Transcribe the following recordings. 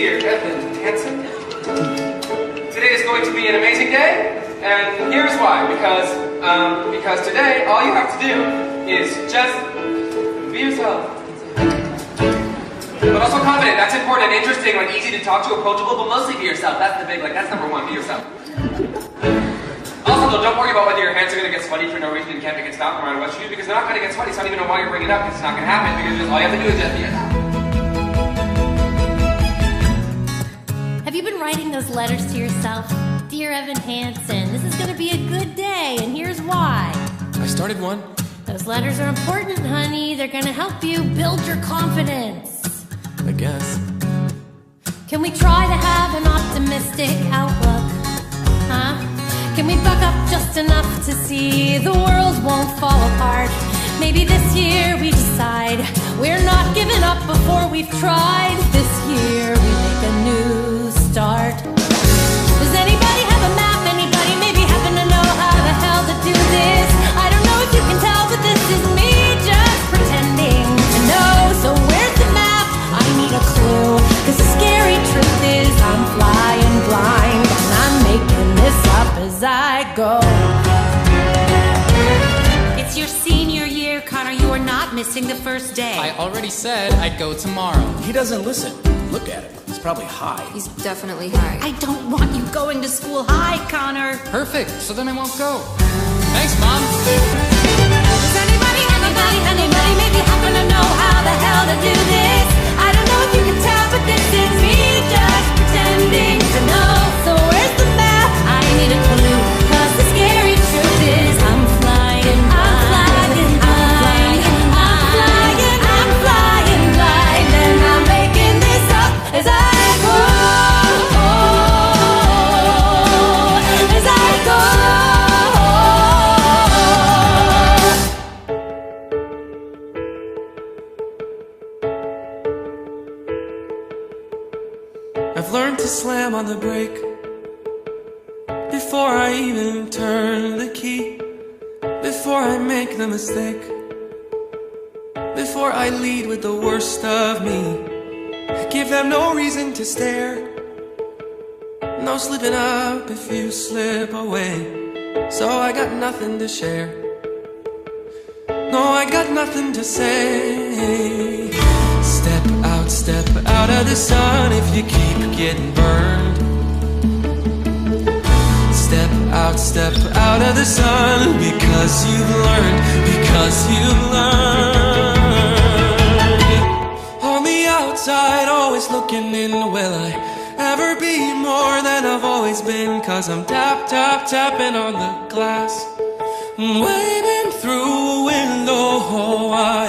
dear Evan Hansen. Today is going to be an amazing day, and here's why. Because today, all you have to do is just be yourself. But also confident, that's important and interesting, like easy to talk to, approachable, but mostly be yourself. That's the big, that's number one, be yourself. Also though, don't worry about whether your hands are going to get sweaty for no reason and can't make it stop no matter what you do, because they're not going to get sweaty, so I don't even know why you're bringing it up, because it's not going to happen, because all you have to do is just be yourself. Have you been writing those letters to yourself? Dear Evan Hansen, this is going to be a good day, and here's why. I started one. Those letters are important, honey. They're going to help you build your confidence. I guess. Can we try to have an optimistic outlook? Huh? Can we buck up just enough to see the world won't fall apart? Maybe this year we decide we're not giving up before we've tried. This year we make a new start. Does anybody have a map? Anybody maybe happen to know how the hell to do this? I don't know if you can tell, but this is me just pretending to know. So where's the map? I need a clue. Cause the scary truth is I'm flying blind, and I'm making this up as I go. It's your senior year, Connor. You are not missing the first day. I already said I'd go tomorrow. He doesn't listen. Look at him. He's probably high. He's definitely high. I don't want you going to school high, Connor. Perfect, so then I won't go. Thanks, Mom. Does anybody maybe happen to know how the hell to do this? I don't know if you can tell, but this is me just pretending to know. So where's the map? I need a clue, cause the scary truth is I'm flying blind, and I'm making this up as I go, as I go. I've learned to slam on the brake before I even turn the key, before I make the mistake, before I lead with the worst of me. I give them no reason to stare, no slipping up if you slip away. So I got nothing to share, no, I got nothing to say. Step out of the sun if you keep getting burned. Step out of the sun because you've learned, On the outside, always looking in, will I ever be more than I've always been? Cause I'm tapping on the glass, waving through a window. I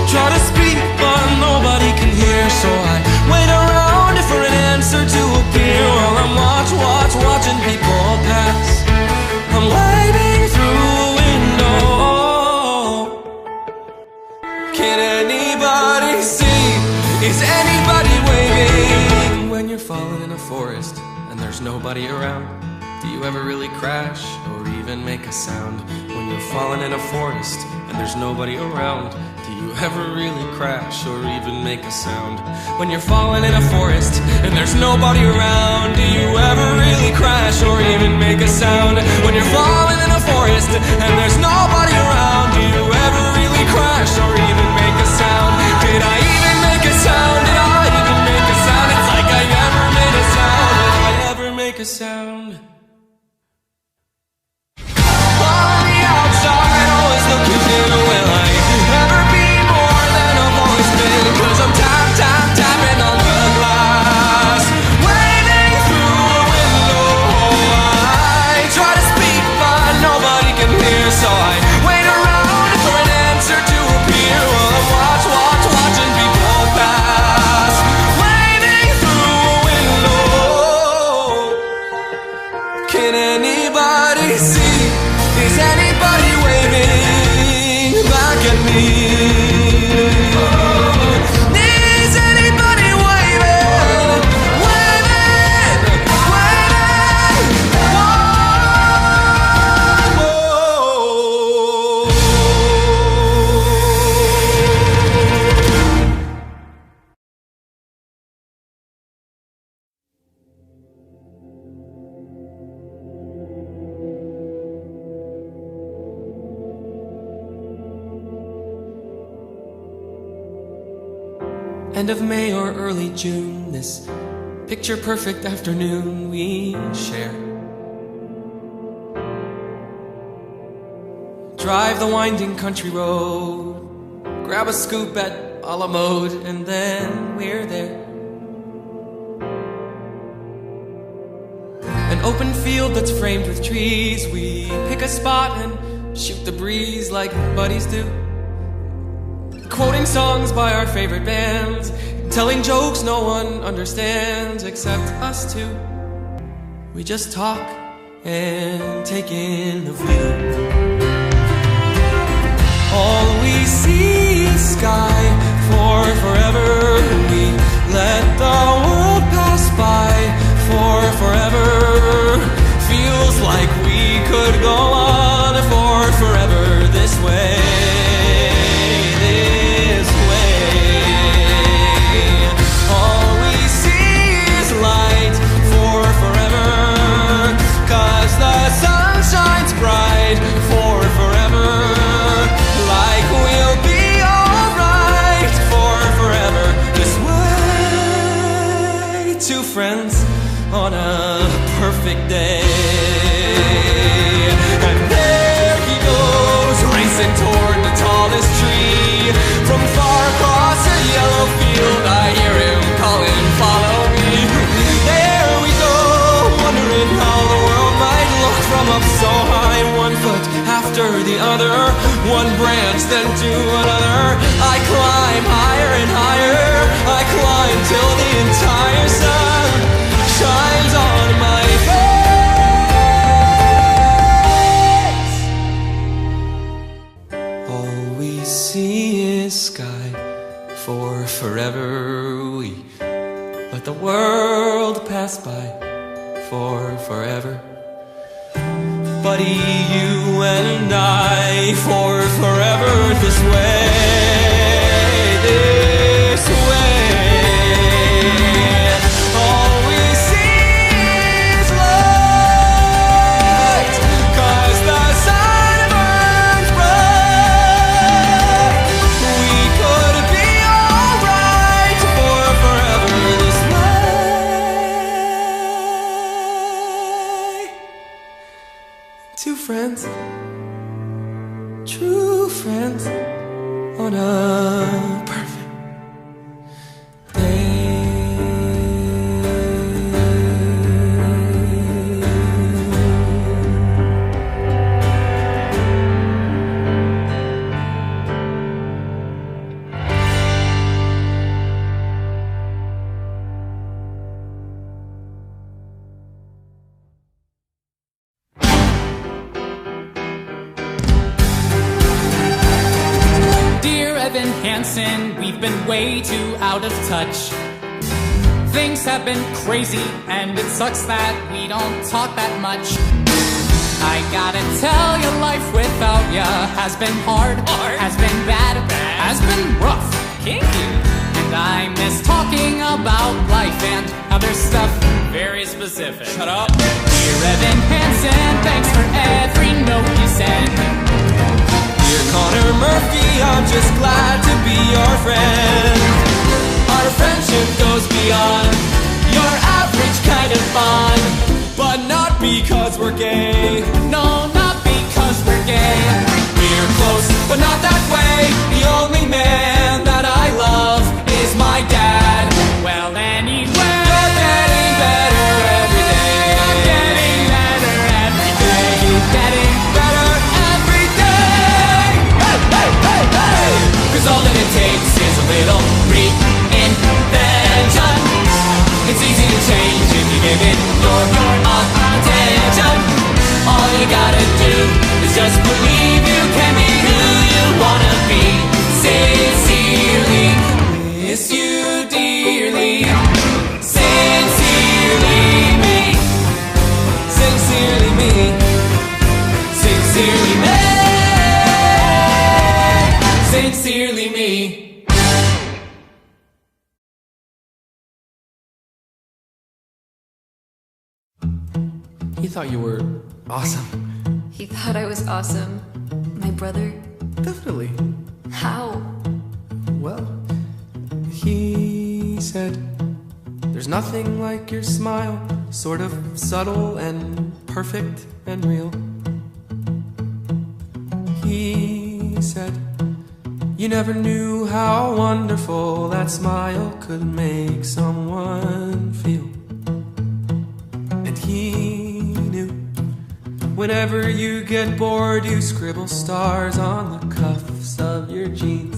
try to speak but nobody can hear, so I wait around for an answer to appear while I'm watching people pass. I'm waving through a window. Can anybody see? Is anybody waving? When you're falling in a forest and there's nobody around, do you ever really crash or even make a sound? When you're falling in a forest and there's nobody around, do you ever really crash or even make a sound? When you're falling in a forest and there's nobody around, do you ever really crash or even make a sound? When you're falling in a forest and there's nobody around, do you ever really crash or even make a sound? Did I even make a sound? Did I even make a sound? It's like I never made a sound. Did I ever make a sound? On the outside, always looking in, will I ever be more than I've always been? Cause I'm tapping on the glass, waving through a window. I try to speak but nobody can hear, so I wait around for an answer to appear while I'm watching people pass, waving through a window. End of May or early June, this picture-perfect afternoon we share. Drive the winding country road, grab a scoop at a la mode, and then we're there. An open field that's framed with trees, we pick a spot and shoot the breeze like buddies do. Quoting songs by our favorite bands, telling jokes no one understands except us two. We just talk and take in the view. All we see is sky for forever. We let the world pass by for forever. Feels like we could go on for forever this way. Friends on a perfect day. And there he goes, racing toward the tallest tree. From far across a yellow field, I hear him calling, follow me. There we go, wondering how the world might look from up so high. One foot after the other, one branch then to another. I climb higher and higher, I climb till the entire sun shines on my face. All we see is sky for forever. We let the world pass by for forever. Buddy, you and I for forever this way. This way. Friends, true friends, on a perfect day. Hasen, we've been way too out of touch. Things have been crazy, and it sucks that we don't talk that much. I gotta tell you, life without ya has been hard, has been bad, has been rough, kinky. And I miss talking about life and other stuff. Very specific. Shut up. Dear Evan Hansen, thanks for every note you send. Dear Connor Murphy, I'm just glad to be your friend. Our friendship goes beyond your average kind of fun. But not because we're gay. No, not because we're gay. We're close, but not that way. The only man that I love is my dad. Well, anyway, you're getting better every day. I'm getting better every day. You're getting better every day. Hey, hey, hey, hey. 'Cause all that it takes is a little reinvention. It's easy to change if you give it your attention. All you gotta do is just believe you can be who you wanna be. Sincerely, miss you dearly. Sincerely me. Sincerely me. Sincerely me. Sincerely me. He thought you were awesome. He thought I was awesome. My brother? Definitely. How? Well, he said, there's nothing like your smile, sort of subtle and perfect and real. He said, you never knew how wonderful that smile could make someone feel. And he knew, whenever you get bored, you scribble stars on the cuffs of your jeans.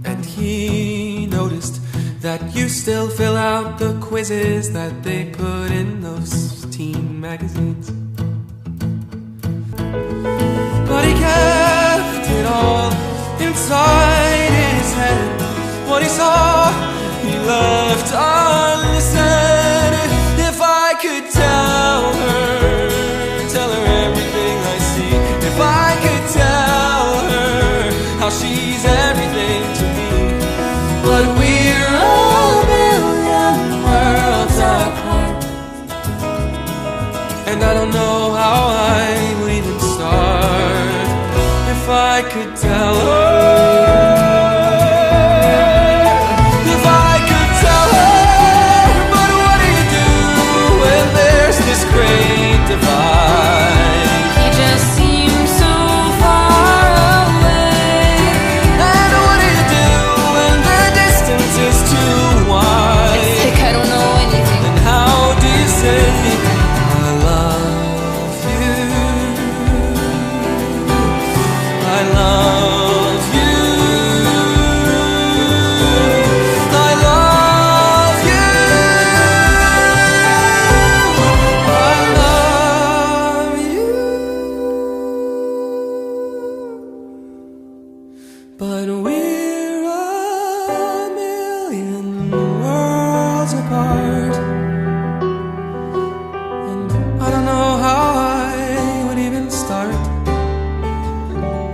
And he noticed that you still fill out the quizzes that they put in those teen magazines. But he kept it all inside his head. What he saw, he left unsaid. If I could tell her everything I see, if I could tell her how she's everything to me. But we're a million worlds apart, and I don't know how I would even start if I could tell her. If I could tell her, but what do you do when there's this great divide? He just seems so far away. And what do you do when the distance is too wide? It's like I don't know anything. And how do you say I love you? I love you. I love you. I love you. But we're a million worlds apart, and I don't know how I would even start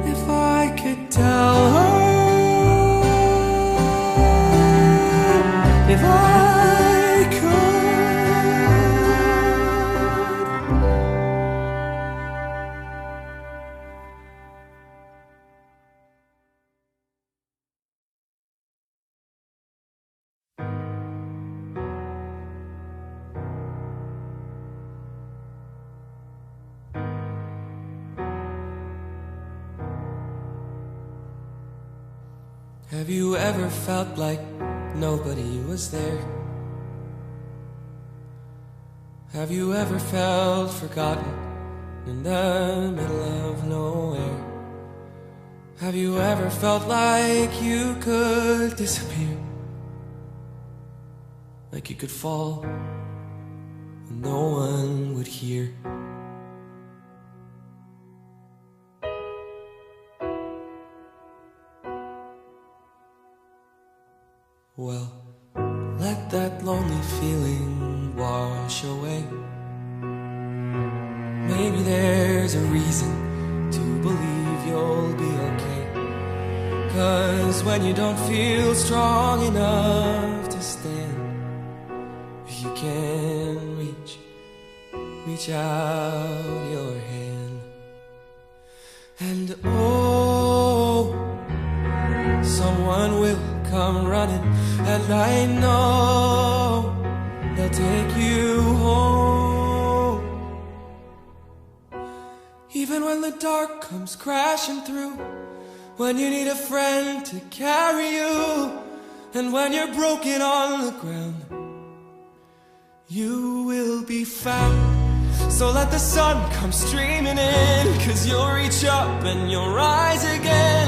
if I could tell her. If I could. Have you ever felt like nobody was there? Have you ever felt forgotten in the middle of nowhere? Have you ever felt like you could disappear? Like you could fall and no one would hear? Well, let that lonely feeling wash away. Maybe there's a reason to believe you'll be okay. 'Cause when you don't feel strong enough to stand, if you can reach out your hand. And oh, someone will come running, and I know they'll take you home. Even when the dark comes crashing through, when you need a friend to carry you, and when you're broken on the ground, you will be found. So let the sun come streaming in, 'cause you'll reach up and you'll rise again.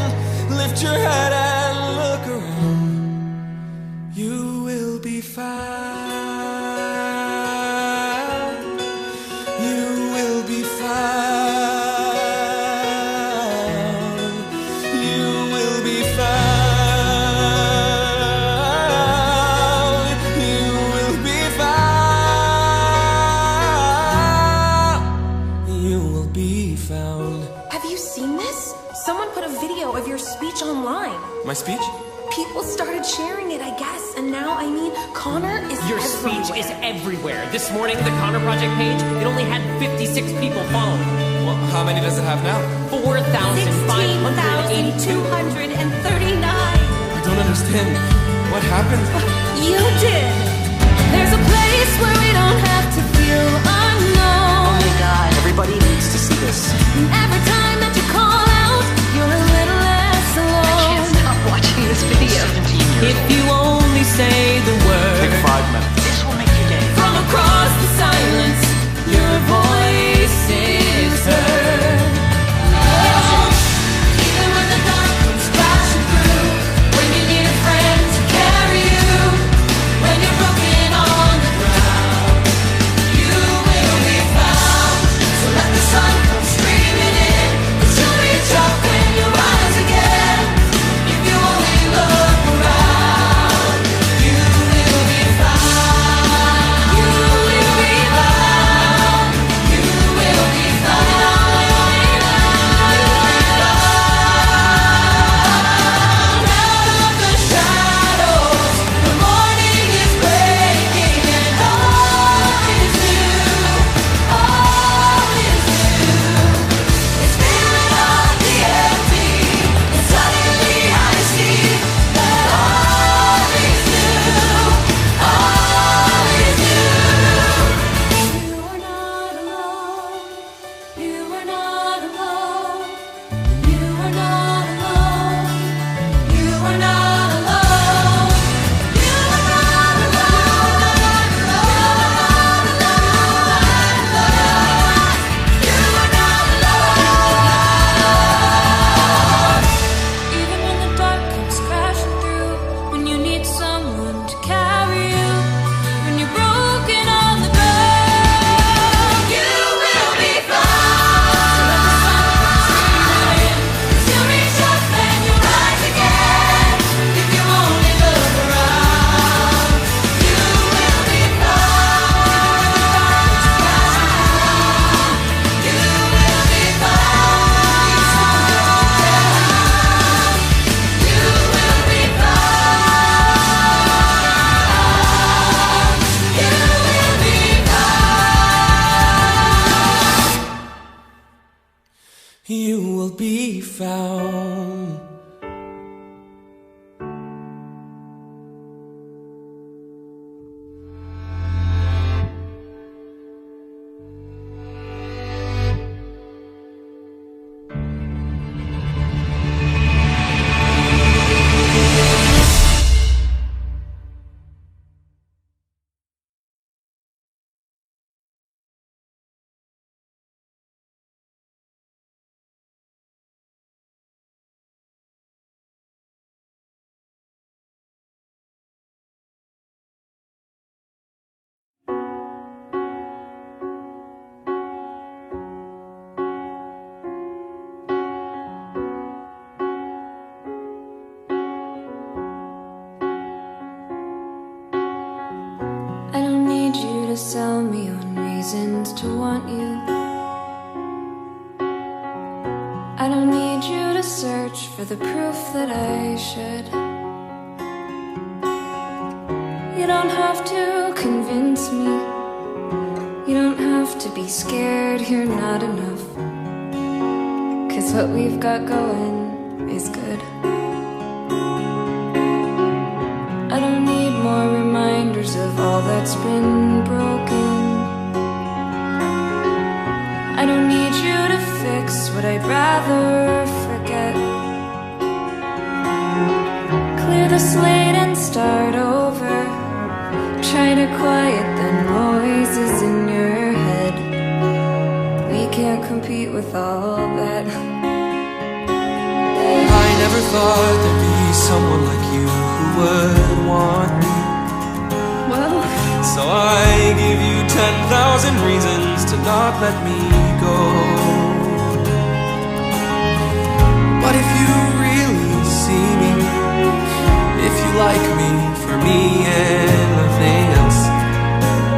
Lift your head and look around. You will be found. You will be found. You will be found. You will be found. You will be found. Have you seen this? Someone put a video of your speech online. My speech? People started sharing it, I guess, and now, I mean, Connor is Your everywhere. speech is everywhere. This morning, the Connor Project page, it only had 56 people following. Well, how many does it have now? 4,582. 16,239. I don't understand what happened. You did. There's a place where we don't have to feel unknown. Oh my god, everybody needs to see this. And every time that you call out, you're a little less alone. I can't stop watching this video. 17 years If old. you only say the Take word 5 minutes. This will make your day. from across the silence, your voice is heard. Even when the dark comes crashing through, when you need a friend to carry you, when you're broken on the ground, you will be found. So let the sun come streaming in, 'cause you'll reach up when you rise again. If you only look around, you will be found. You will be found. You will be found. Out of the shadows, the morning is breaking, and all is new. All is new. It's filling up the empty, and suddenly I see that all is new. All is new. You are not alone. You are not alone. You are not alone. You are not alone. You are not alone. You are not alone. Even when the dark comes crashing through, when you need someone to carry you, when you're broken on the ground, you will be found. So let the sun come streaming in, 'cause you'll reach up and you'll rise again. If you only look around, you will be found. You will be found. You will be found. You will be found. You will be found. I don't need you to sell me on reasons to want you. I don't need you to search for the proof that I should. You don't have to convince me. You don't have to be scared you're not enough. 'Cause what we've got going is good. I don't need more reminders of all that's been broken. I don't need you to fix what I'd rather forget. Clear the slate and start over. Try to quiet the noises in your head. We can't compete with all that. I never thought there'd be someone like you who would want me. Well, So I give you 10,000 reasons to not let me go. But if you really see me, if you like me for me and nothing else,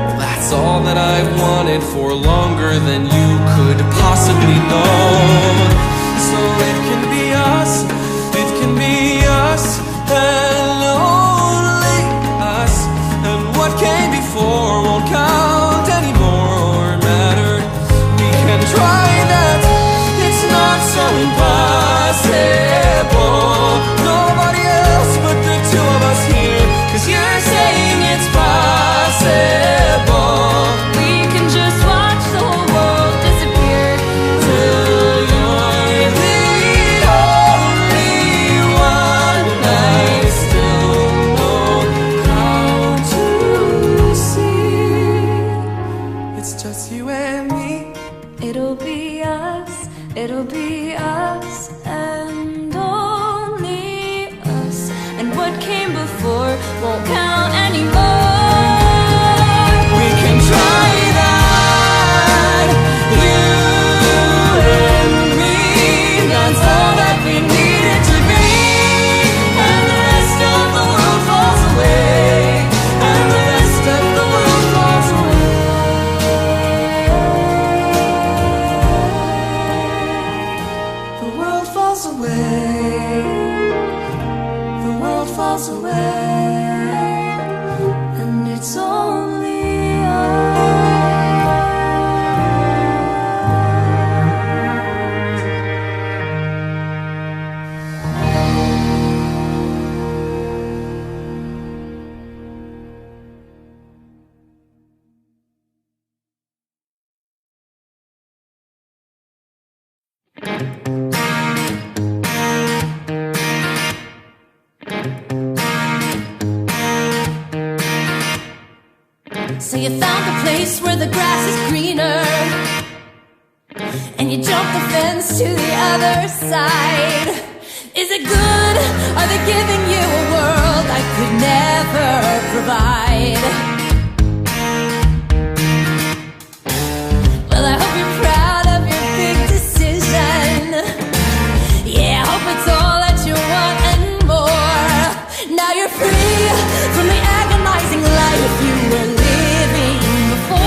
well, that's all that I've wanted for longer than you could possibly know. So it can be us, it can be us, and only us. And what came before won't count anymore or matter. We can try that, it's not so impossible. Nobody else but the So you found a place where the grass is greener, and you jumped the fence to the other side. Is it good? Are they giving you a world I could never provide? Well, I hope you're proud of your big decision. Yeah, I hope it's all that you want and more. Now you're free from the agonizing life you were living before.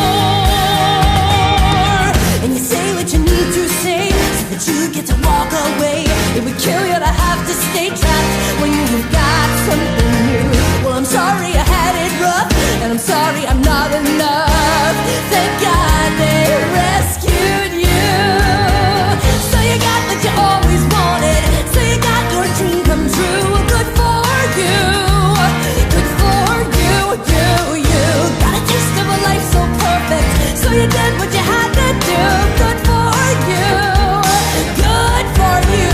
And you say what you need to say so that you get to walk away. It would kill you to have to stay trapped when you've got something new. Well, I'm sorry I had it rough, and I'm sorry I'm not enough. Thank God they rescued you. So you got what you always wanted, so you got your dream come true. Good for you, good for you, you got a taste of a life so perfect, so you did what you had to do. Good for you, good for you.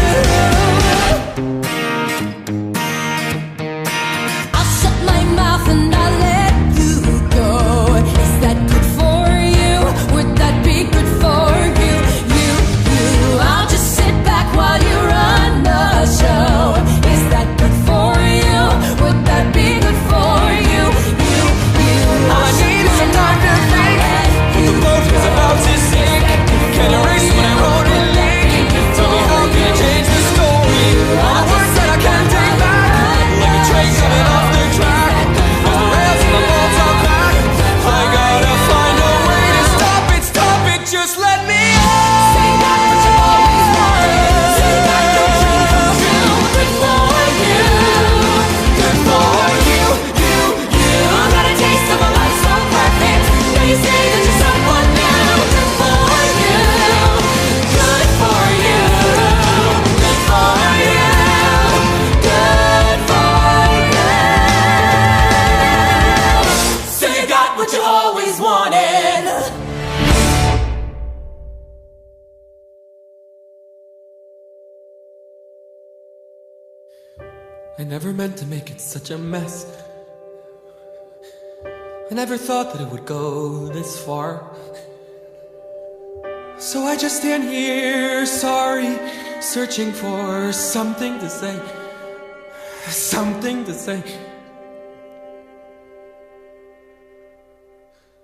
I'll shut my mouth and I'll let you go. Is that good for you? Would that be good for you? I'll just sit back while you run the show. Is that good for you? Would that be good for you? All I need is some time to think. But the boat is about to sink. Can't erase what I wrote in ink. Tell me how can I change the story? All the words that I can't take back, like a train coming off the track. As the rails and the bolts are back, I gotta find a way to stop it, just let me out. Say that what you always wanted. Say that your dream come true. Good for you, good for you. Got a taste of a life so perfect. Now you say that you're someone new. Good for you, good for you, good for you, good for you. So you got what you always wanted. I never meant to make it such a mess. I never thought that it would go this far. So I just stand here, sorry, searching for something to say. Something to say.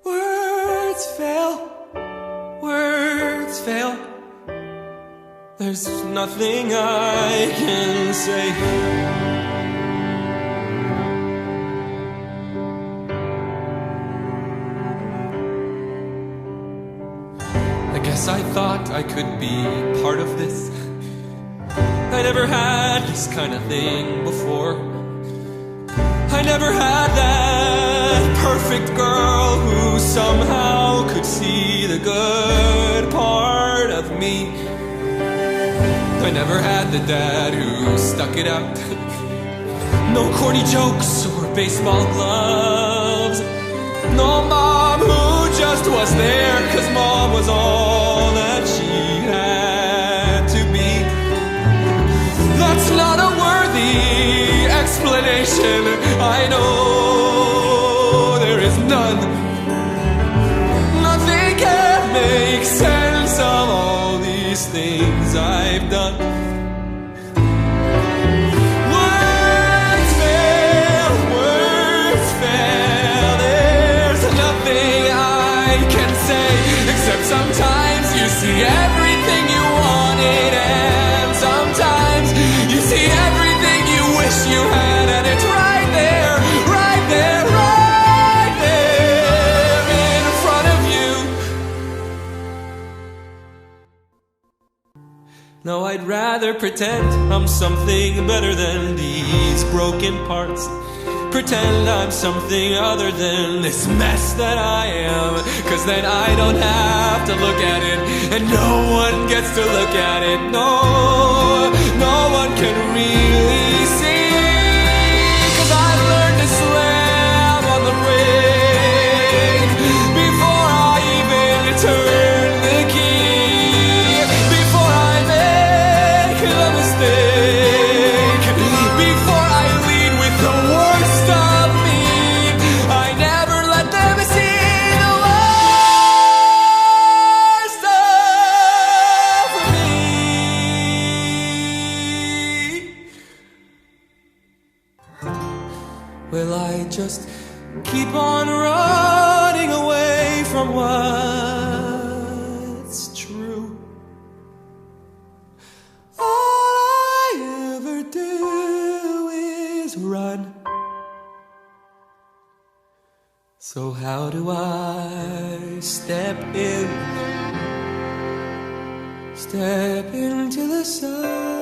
Words fail. There's nothing I can say. I guess I thought I could be part of this. I never had this kind of thing before. I never had that perfect girl who somehow could see the good part of me. I never had the dad who stuck it out. No corny jokes or baseball gloves. No mom who just was there 'cause mom was all that she had to be. That's not a worthy explanation. I know there is none. Nothing can make sense of all these things I've done. Words fail. There's nothing I can say except sometimes you see everything you wanted, and sometimes you see everything you wish you had, and it's right there, right there, right there in front of you. No, I'd rather pretend I'm something better than these broken parts. Pretend I'm something other than this mess that I am, 'cause then I don't have to look at it, and no one gets to look at it. No, no one can really see, 'cause I've learned to slam on the brake before I even turn the key, before I make the mistake, before I lead with the worst of me. I never let them see I just keep on running away from what's true. All I ever do is run. So how do I step into the sun?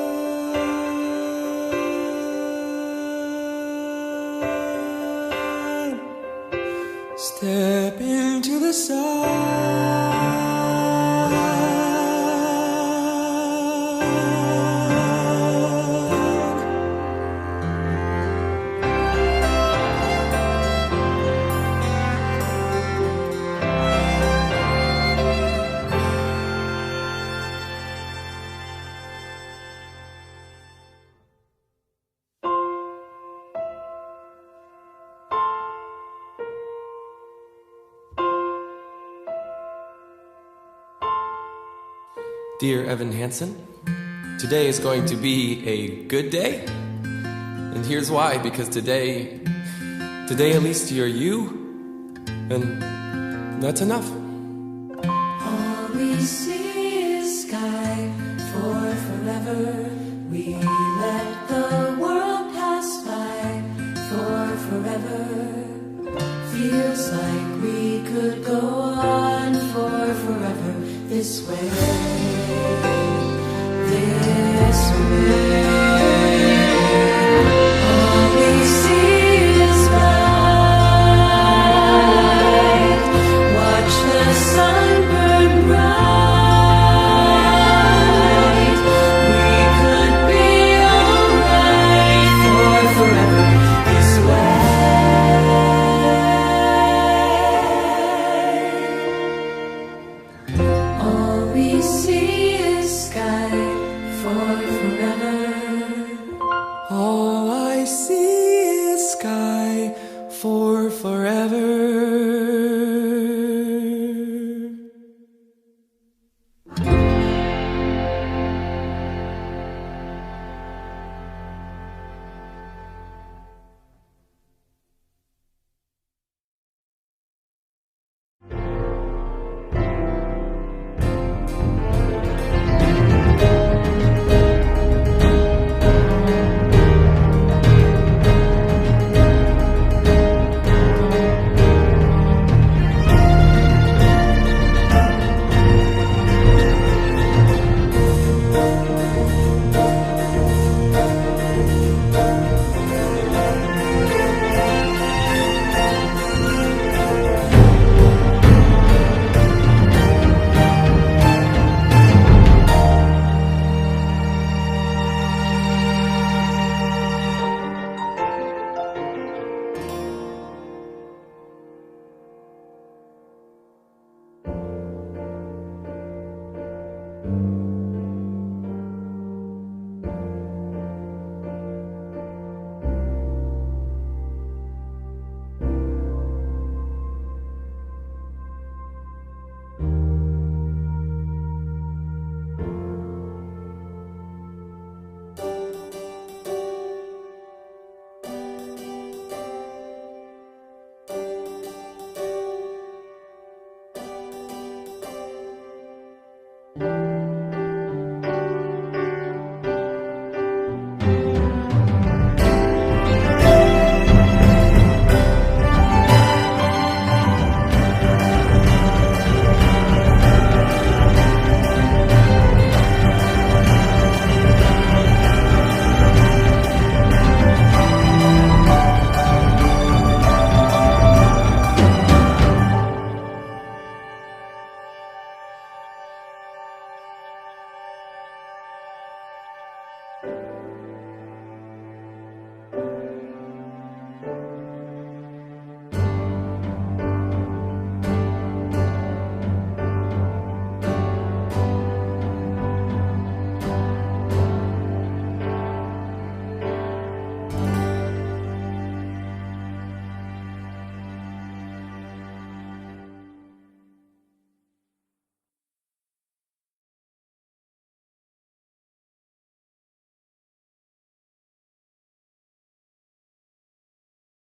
Step into the sun. Dear Evan Hansen, today is going to be a good day. And here's why, because today at least you're you, and that's enough. All we see is sky for forever. We let the world pass by for forever. Feels like we could go on for forever this way.